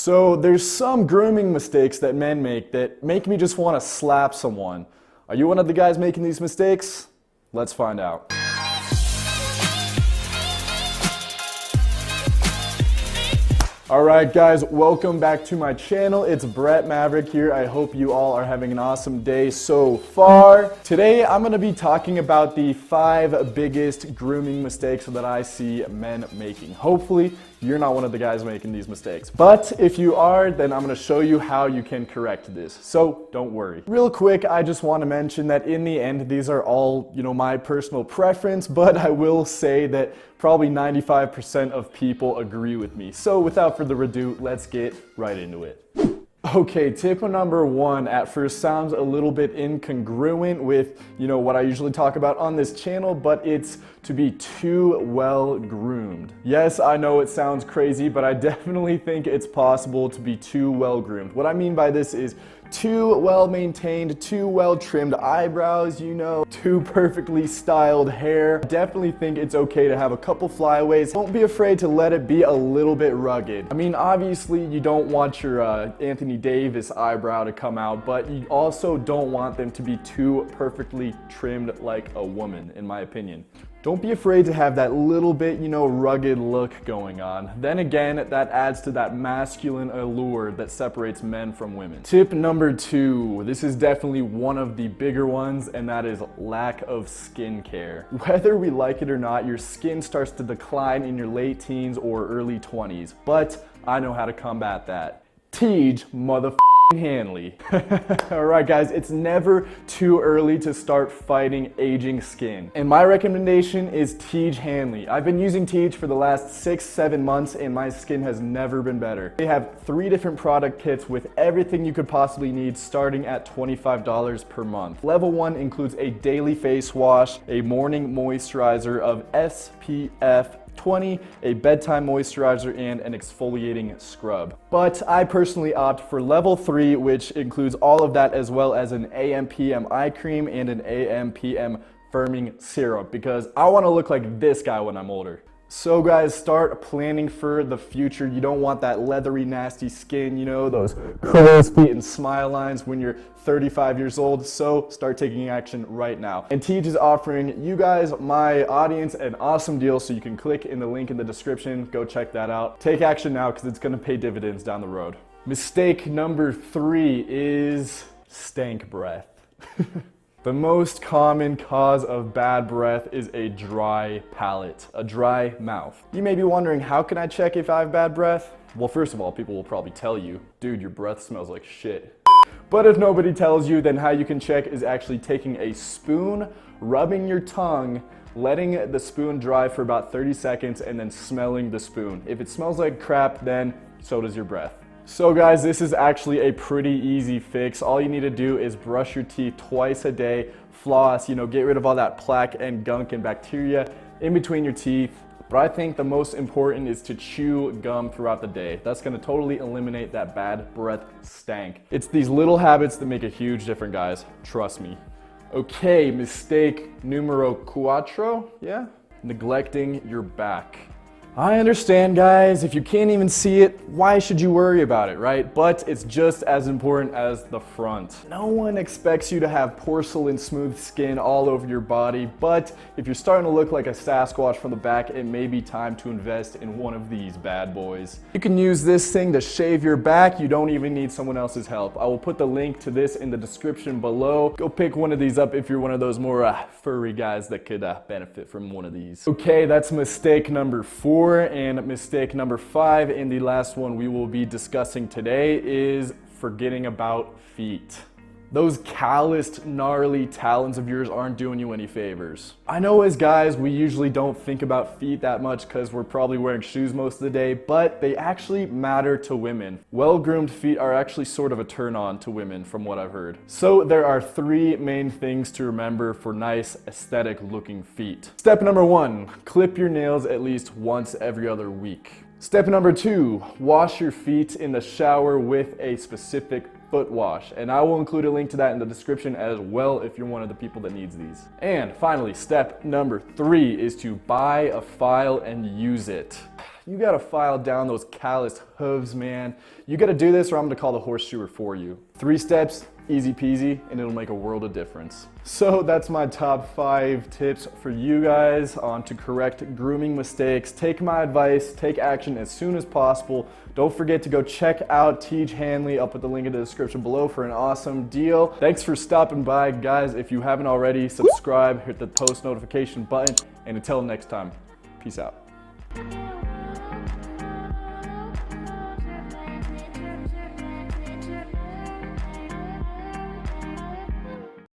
So there's some grooming mistakes that men make that make me just want to slap someone. Are you one of the guys making these mistakes? Let's find out. Alright guys, welcome back to my channel. It's Maverick here. I hope you all are having an awesome day so far. Today I'm going to be talking about the 5 biggest grooming mistakes that I see men making. Hopefully you're not one of the guys making these mistakes. But if you are, then I'm going to show you how you can correct this. So don't worry. Real quick, I just want to mention that in the end, these are all, my personal preference, but I will say that probably 95% of people agree with me. So without further ado, let's get right into it. Okay, tip number 1 at first sounds a little bit incongruent with, what I usually talk about on this channel, but it's to be too well groomed. Yes, I know it sounds crazy, but I definitely think it's possible to be too well groomed. What I mean by this is too well maintained, too well trimmed eyebrows, too perfectly styled hair. I definitely think it's okay to have a couple flyaways. Don't be afraid to let it be a little bit rugged. I mean, obviously you don't want your Anthony Davis eyebrow to come out, but you also don't want them to be too perfectly trimmed like a woman, in my opinion. Don't be afraid to have that little bit, rugged look going on. Then again, that adds to that masculine allure that separates men from women. Tip number 2. This is definitely one of the bigger ones, and that is lack of skincare. Whether we like it or not, your skin starts to decline in your late teens or early 20s, but I know how to combat that. Teach Hanley. Alright guys, it's never too early to start fighting aging skin. And my recommendation is Tej Hanley. I've been using Tej for the last 6-7 months and my skin has never been better. They have 3 different product kits with everything you could possibly need starting at $25 per month. Level 1 includes a daily face wash, a morning moisturizer of SPF 20, a bedtime moisturizer, and an exfoliating scrub. But I personally opt for level 3, which includes all of that as well as an AM/PM eye cream and an AM/PM firming serum because I want to look like this guy when I'm older. So guys, start planning for the future. You don't want that leathery, nasty skin, those crow's feet and smile lines when you're 35 years old. So start taking action right now. And Tej is offering you guys, my audience, an awesome deal. So you can click in the link in the description. Go check that out. Take action now because it's going to pay dividends down the road. Mistake number 3 is stank breath. The most common cause of bad breath is a dry palate, a dry mouth. You may be wondering, how can I check if I have bad breath? Well, first of all, people will probably tell you, dude, your breath smells like shit. But if nobody tells you, then how you can check is actually taking a spoon, rubbing your tongue, letting the spoon dry for about 30 seconds, and then smelling the spoon. If it smells like crap, then so does your breath. So guys, this is actually a pretty easy fix. All you need to do is brush your teeth twice a day, floss, get rid of all that plaque and gunk and bacteria in between your teeth. But I think the most important is to chew gum throughout the day. That's gonna totally eliminate that bad breath stank. It's these little habits that make a huge difference, guys. Trust me. Okay, mistake numero 4, yeah? Neglecting your back. I understand, guys, if you can't even see it, why should you worry about it, right? But it's just as important as the front. No one expects you to have porcelain smooth skin all over your body, but if you're starting to look like a Sasquatch from the back, it may be time to invest in one of these bad boys. You can use this thing to shave your back. You don't even need someone else's help. I will put the link to this in the description below. Go pick one of these up if you're one of those more furry guys that could benefit from one of these. Okay, that's mistake number 4. And mistake number 5, and the last one we will be discussing today, is forgetting about feet. Those calloused, gnarly talons of yours aren't doing you any favors. I know as guys, we usually don't think about feet that much because we're probably wearing shoes most of the day, but they actually matter to women. Well-groomed feet are actually sort of a turn-on to women from what I've heard. So there are 3 main things to remember for nice, aesthetic-looking feet. Step number 1, clip your nails at least once every other week. Step number 2, wash your feet in the shower with a specific foot wash, and I will include a link to that in the description as well if you're one of the people that needs these. And finally, step number 3 is to buy a file and use it. you gotta file down those calloused hooves, man. You gotta do this or I'm gonna call the horseshoer for you. 3 steps, easy peasy, and it'll make a world of difference. So that's my top 5 tips for you guys on to correct grooming mistakes. Take my advice, take action as soon as possible. Don't forget to go check out Teach Hanley up at the link in the description below for an awesome deal. Thanks for stopping by, guys. If you haven't already, subscribe, hit the post notification button, and until next time, peace out.